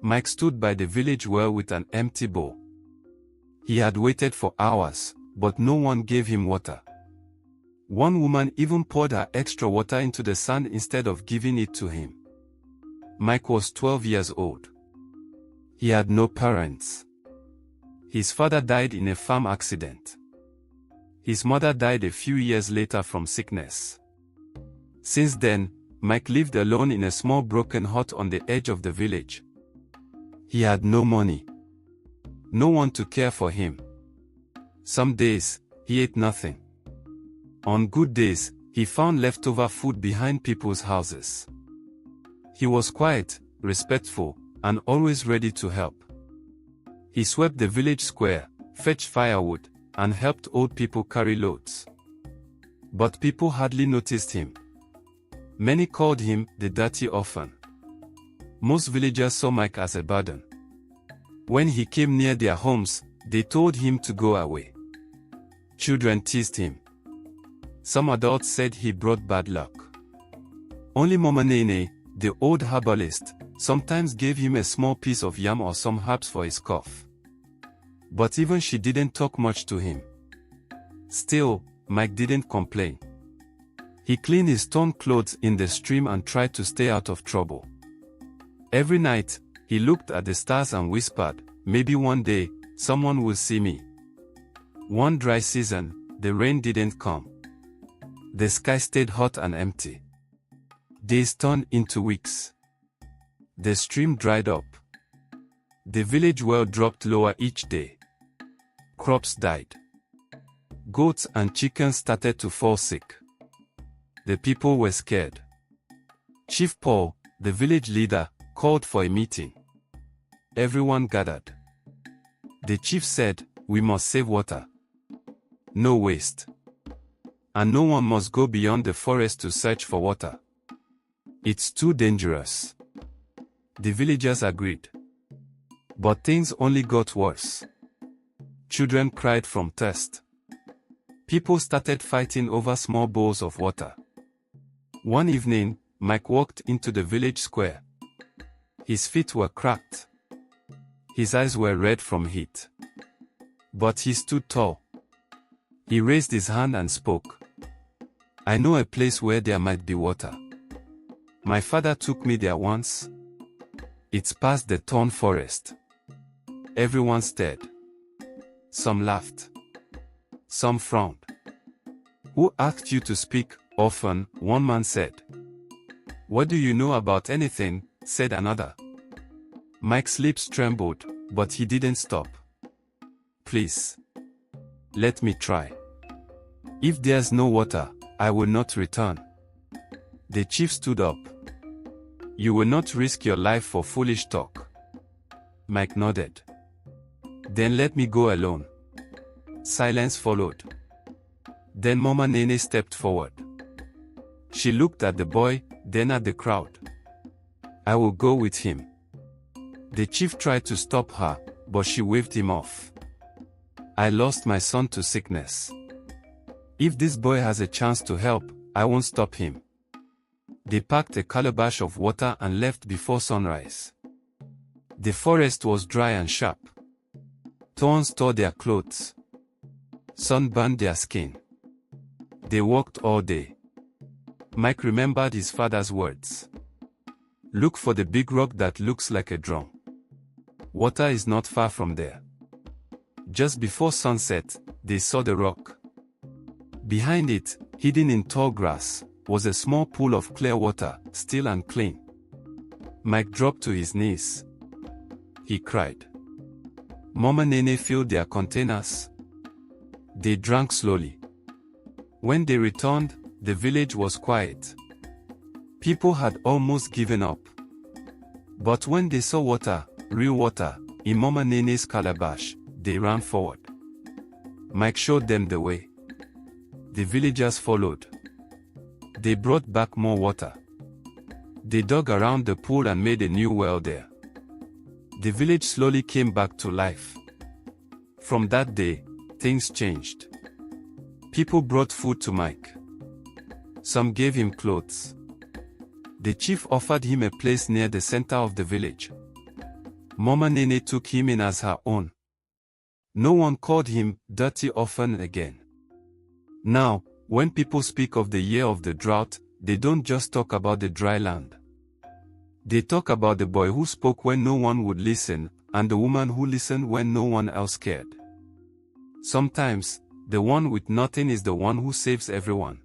Mike stood by the village well with an empty bowl. He had waited for hours, but no one gave him water. One woman even poured her extra water into the sand instead of giving it to him. Mike was 12 years old. He had no parents. His father died in a farm accident. His mother died a few years later from sickness. Since then, Mike lived alone in a small broken hut on the edge of the village. He had no money. No one to care for him. Some days, he ate nothing. On good days, he found leftover food behind people's houses. He was quiet, respectful, and always ready to help. He swept the village square, fetched firewood, and helped old people carry loads. But people hardly noticed him. Many called him the dirty orphan. Most villagers saw Mike as a burden. When he came near their homes, they told him to go away. Children teased him. Some adults said he brought bad luck. Only Mama Nene, the old herbalist, sometimes gave him a small piece of yam or some herbs for his cough. But even she didn't talk much to him. Still, Mike didn't complain. He cleaned his torn clothes in the stream and tried to stay out of trouble. Every night, he looked at the stars and whispered, "Maybe one day, someone will see me." One dry season, the rain didn't come. The sky stayed hot and empty. Days turned into weeks. The stream dried up. The village well dropped lower each day. Crops died. Goats and chickens started to fall sick. The people were scared. Chief Paul, the village leader, called for a meeting. Everyone gathered. The chief said, "We must save water. No waste. And no one must go beyond the forest to search for water. It's too dangerous." The villagers agreed. But things only got worse. Children cried from thirst. People started fighting over small bowls of water. One evening, Mike walked into the village square. His feet were cracked. His eyes were red from heat. But he stood tall. He raised his hand and spoke. "I know a place where there might be water. My father took me there once. It's past the thorn forest." Everyone stared. Some laughed. Some frowned. "Who asked you to speak, orphan?" one man said. "What do you know about anything?" said another. Mike's lips trembled, but he didn't stop. "Please. Let me try. If there's no water, I will not return." The chief stood up. "You will not risk your life for foolish talk." Mike nodded. "Then let me go alone." Silence followed. Then Mama Nene stepped forward. She looked at the boy, then at the crowd. "I will go with him." The chief tried to stop her, but she waved him off. "I lost my son to sickness. If this boy has a chance to help, I won't stop him." They packed a calabash of water and left before sunrise. The forest was dry and sharp. Thorns tore their clothes. Sun burned their skin. They walked all day. Mike remembered his father's words. "Look for the big rock that looks like a drum. Water is not far from there." Just before sunset, they saw the rock. Behind it, hidden in tall grass, was a small pool of clear water, still and clean. Mike dropped to his knees. He cried. Mama Nene filled their containers. They drank slowly. When they returned, the village was quiet. People had almost given up. But when they saw water, real water, in Mama Nene's calabash, they ran forward. Mike showed them the way. The villagers followed. They brought back more water. They dug around the pool and made a new well there. The village slowly came back to life. From that day, things changed. People brought food to Mike. Some gave him clothes. The chief offered him a place near the center of the village. Mama Nene took him in as her own. No one called him dirty orphan again. Now, when people speak of the year of the drought, they don't just talk about the dry land. They talk about the boy who spoke when no one would listen, and the woman who listened when no one else cared. Sometimes, the one with nothing is the one who saves everyone.